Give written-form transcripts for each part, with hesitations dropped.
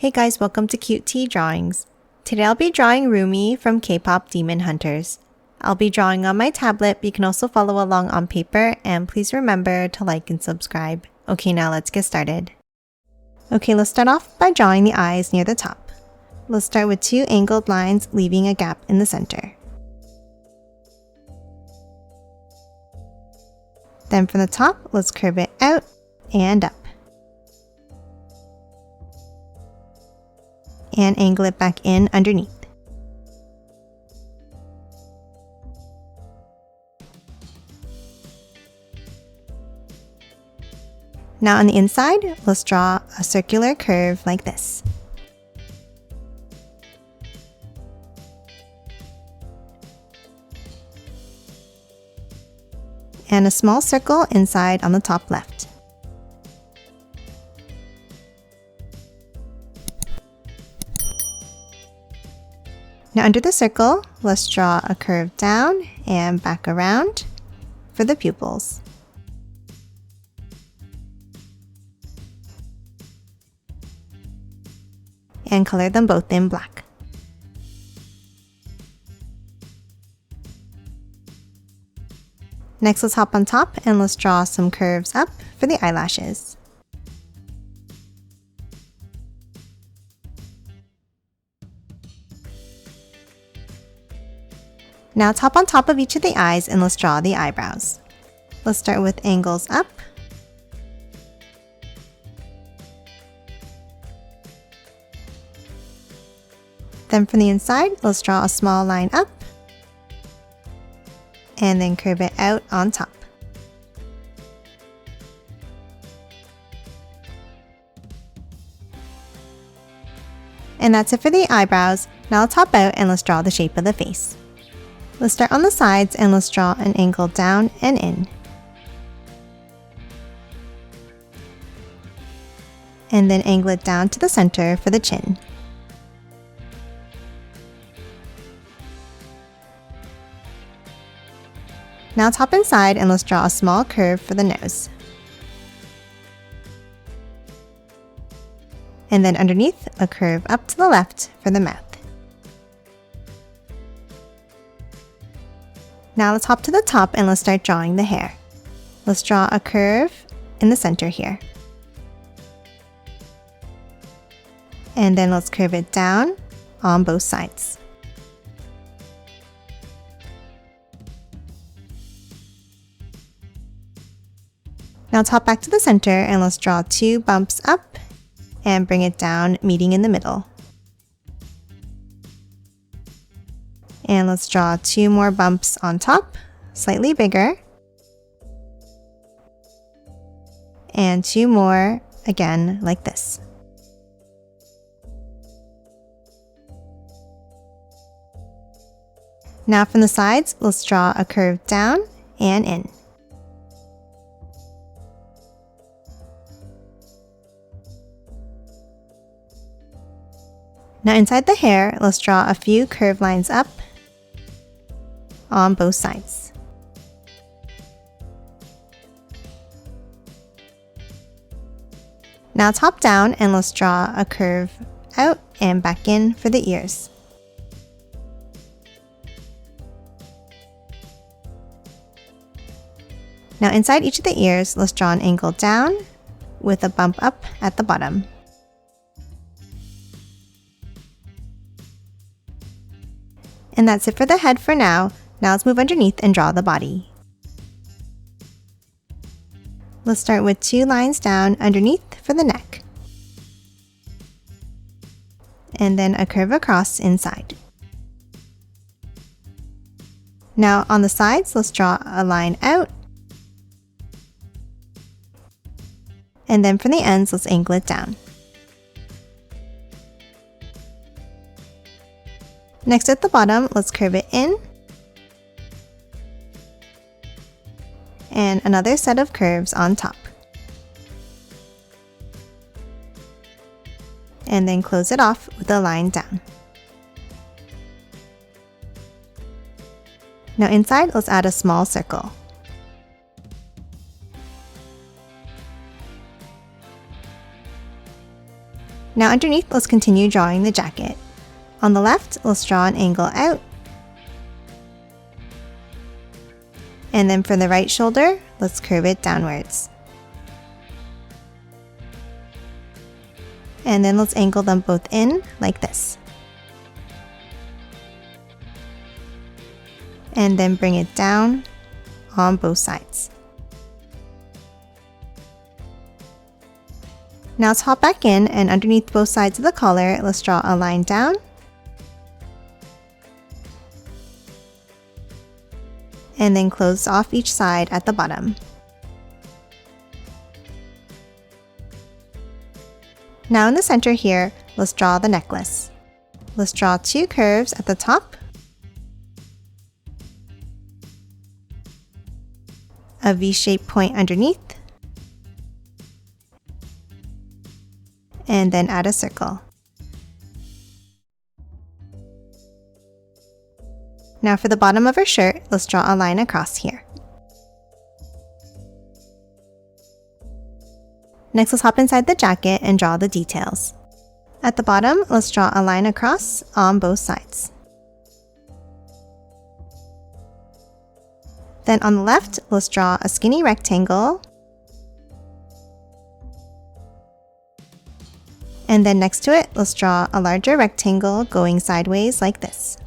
Hey guys, welcome to Cute Tea Drawings. Today I'll be drawing Rumi from Kpop Demon Hunters. I'll be drawing on my tablet, but you can also follow along on paper, and please remember to like and subscribe. Okay, now let's get started. Okay, let's start off by drawing the eyes near the top. Let's start with 2 angled lines, leaving a gap in the center. Then from the top, let's curve it out and up. And angle it back in underneath. Now on the inside, let's draw a circular curve like this. And a small circle inside on the top left. Now under the circle, let's draw a curve down and back around for the pupils. And color them both in black. Next, let's hop on top and let's draw some curves up for the eyelashes. Now let's hop on top of each of the eyes and let's draw the eyebrows. Let's start with angles up. Then from the inside, let's draw a small line up and then curve it out on top. And that's it for the eyebrows. Now let's hop out and let's draw the shape of the face. Let's start on the sides and let's draw an angle down and in. And then angle it down to the center for the chin. Now let's hop inside and let's draw a small curve for the nose. And then underneath, a curve up to the left for the mouth. Now let's hop to the top and let's start drawing the hair. Let's draw a curve in the center here. And then let's curve it down on both sides. Now let's hop back to the center and let's draw 2 bumps up and bring it down, meeting in the middle. And let's draw 2 more bumps on top, slightly bigger. And 2 more, again, like this. Now from the sides, let's draw a curve down and in. Now inside the hair, let's draw a few curved lines up on both sides. Now let's hop down and let's draw a curve out and back in for the ears. Now inside each of the ears, let's draw an angle down with a bump up at the bottom. And that's it for the head for now. Now let's move underneath and draw the body. Let's start with 2 lines down underneath for the neck. And then a curve across inside. Now on the sides, let's draw a line out. And then from the ends, let's angle it down. Next at the bottom, let's curve it in. And another set of curves on top. And then close it off with a line down. Now inside, let's add a small circle. Now underneath, let's continue drawing the jacket. On the left, let's draw an angle out. And then for the right shoulder, let's curve it downwards. And then let's angle them both in like this. And then bring it down on both sides. Now let's hop back in, and underneath both sides of the collar, let's draw a line down. And then close off each side at the bottom. Now in the center here, let's draw the necklace. Let's draw two curves at the top, a V-shaped point underneath, and then add a circle. Now for the bottom of her shirt, let's draw a line across here. Next, let's hop inside the jacket and draw the details. At the bottom, let's draw a line across on both sides. Then on the left, let's draw a skinny rectangle. And then next to it, let's draw a larger rectangle going sideways like this.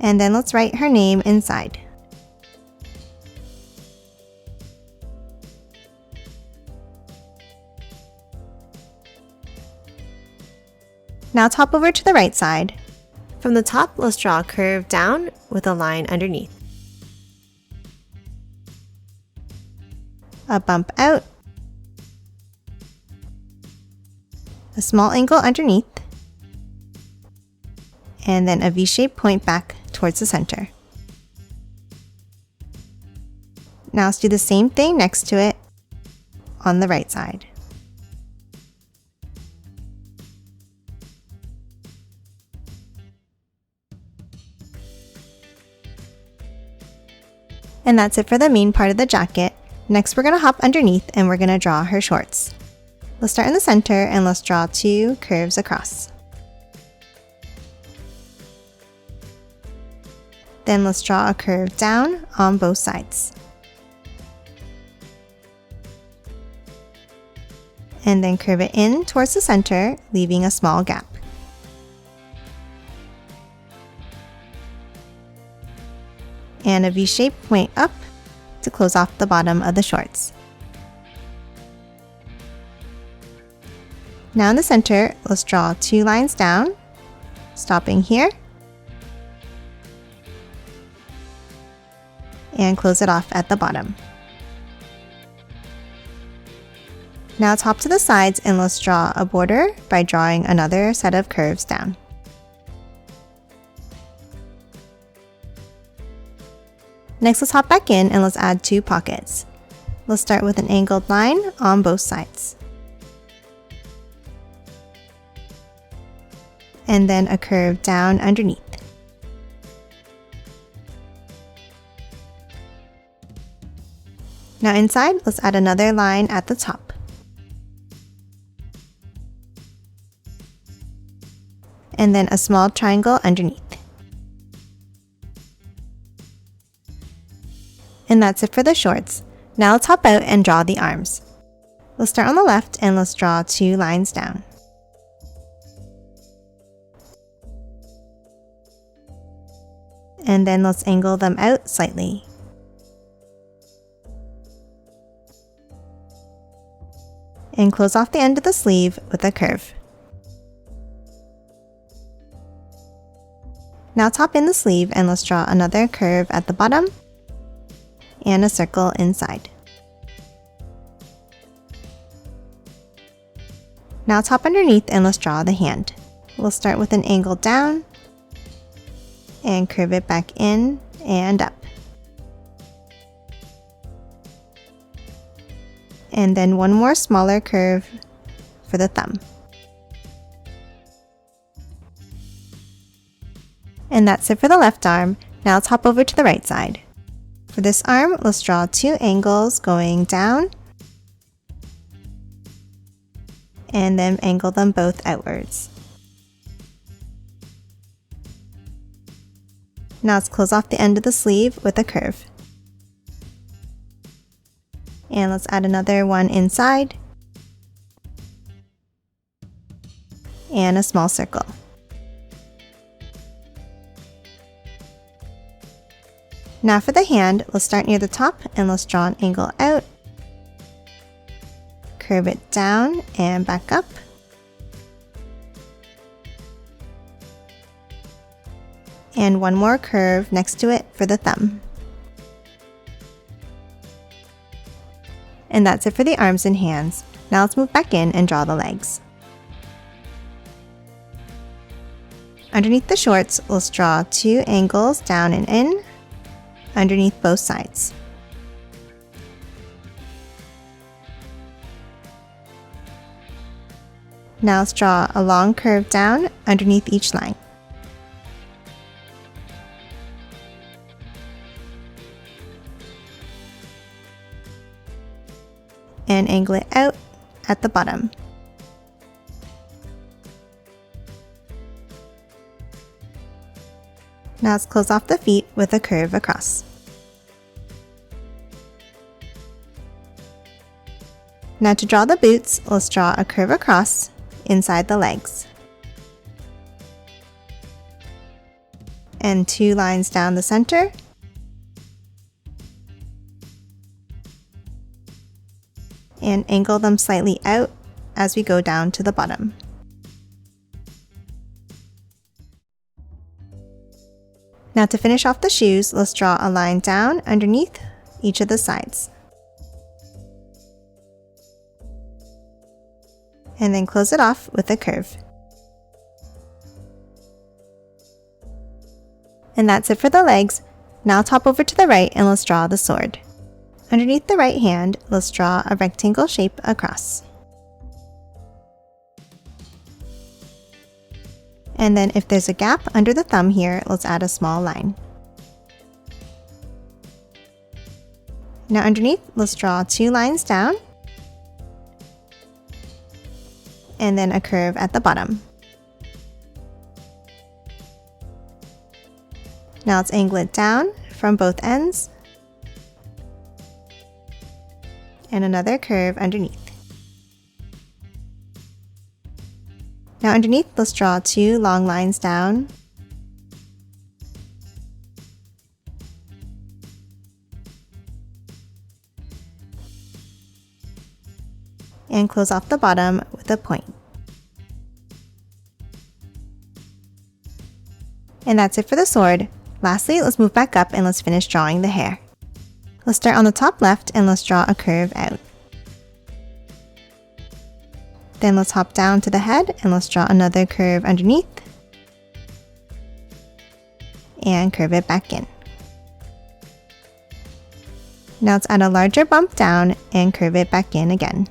And then let's write her name inside. Now let's hop over to the right side. From the top, let's draw a curve down with a line underneath. A bump out, a small angle underneath, and then a V-shaped point back towards the center. Now let's do the same thing next to it on the right side. And that's it for the main part of the jacket. Next, we're going to hop underneath and we're going to draw her shorts. Let's start in the center and let's draw two curves across. Then let's draw a curve down on both sides. And then curve it in towards the center, leaving a small gap. And a V-shaped point up to close off the bottom of the shorts. Now in the center, let's draw two lines down, stopping here, and close it off at the bottom. Now let's hop to the sides and let's draw a border by drawing another set of curves down. Next, let's hop back in and let's add two pockets. Let's start with an angled line on both sides. And then a curve down underneath. Now inside, let's add another line at the top. And then a small triangle underneath. And that's it for the shorts. Now let's hop out and draw the arms. Let's start on the left and let's draw two lines down. And then let's angle them out slightly. And close off the end of the sleeve with a curve. Now top in the sleeve and let's draw another curve at the bottom and a circle inside. Now top underneath and let's draw the hand. We'll start with an angle down and curve it back in and up. And then one more smaller curve for the thumb. And that's it for the left arm. Now let's hop over to the right side. For this arm, let's draw two angles going down and then angle them both outwards. Now let's close off the end of the sleeve with a curve. And let's add another one inside and a small circle. Now for the hand, let's start near the top and let's draw an angle out, curve it down and back up, and one more curve next to it for the thumb. And that's it for the arms and hands. Now let's move back in and draw the legs. Underneath the shorts, let's draw 2 angles down and in, underneath both sides. Now let's draw a long curve down underneath each line. And angle it out at the bottom. Now let's close off the feet with a curve across. Now to draw the boots, let's draw a curve across inside the legs. And 2 lines down the center. And angle them slightly out as we go down to the bottom. Now to finish off the shoes, let's draw a line down underneath each of the sides. And then close it off with a curve. And that's it for the legs. Now top over to the right and let's draw the sword. Underneath the right hand, let's draw a rectangle shape across. And then if there's a gap under the thumb here, let's add a small line. Now underneath, let's draw 2 lines down, and then a curve at the bottom. Now let's angle it down from both ends, and another curve underneath. Now underneath, let's draw 2 long lines down, and close off the bottom with a point. And that's it for the sword. Lastly, let's move back up and let's finish drawing the hair. Let's start on the top left and let's draw a curve out. Then let's hop down to the head and let's draw another curve underneath and curve it back in. Now let's add a larger bump down and curve it back in again.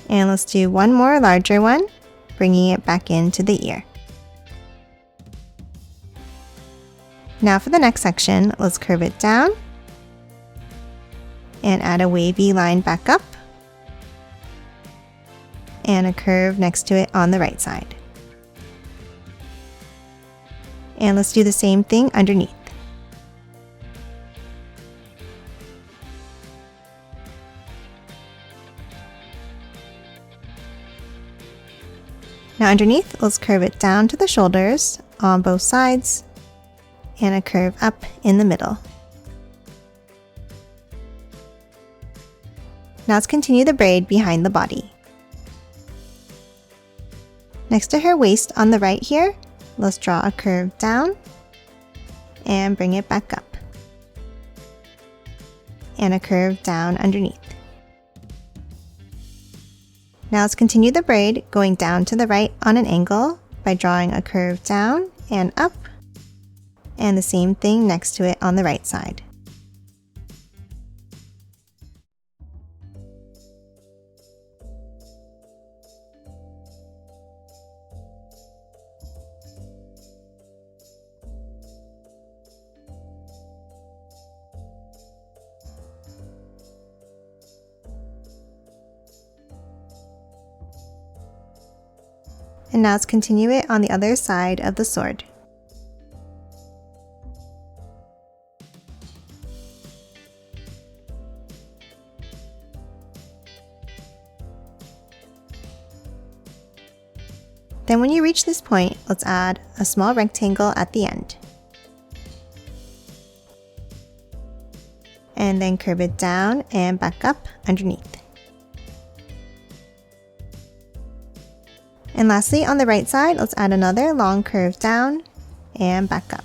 And let's do one more larger one, bringing it back into the ear. Now for the next section, let's curve it down and add a wavy line back up and a curve next to it on the right side. And let's do the same thing underneath. Now underneath, let's curve it down to the shoulders on both sides and a curve up in the middle. Now let's continue the braid behind the body. Next to her waist on the right here, let's draw a curve down and bring it back up. And a curve down underneath. Now let's continue the braid going down to the right on an angle by drawing a curve down and up, and the same thing next to it on the right side. And now let's continue it on the other side of the sword. Then when you reach this point, let's add a small rectangle at the end. And then curve it down and back up underneath. And lastly, on the right side, let's add another long curve down and back up.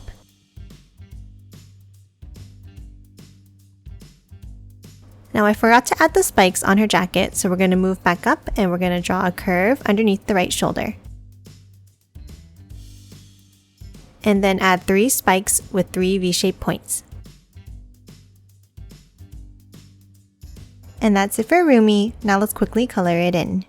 Now I forgot to add the spikes on her jacket, so we're going to move back up and we're going to draw a curve underneath the right shoulder. And then add 3 spikes with 3 V-shaped points. And that's it for Rumi. Now let's quickly color it in.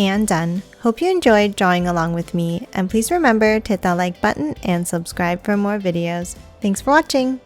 And done. Hope you enjoyed drawing along with me, and please remember to hit that like button and subscribe for more videos. Thanks for watching!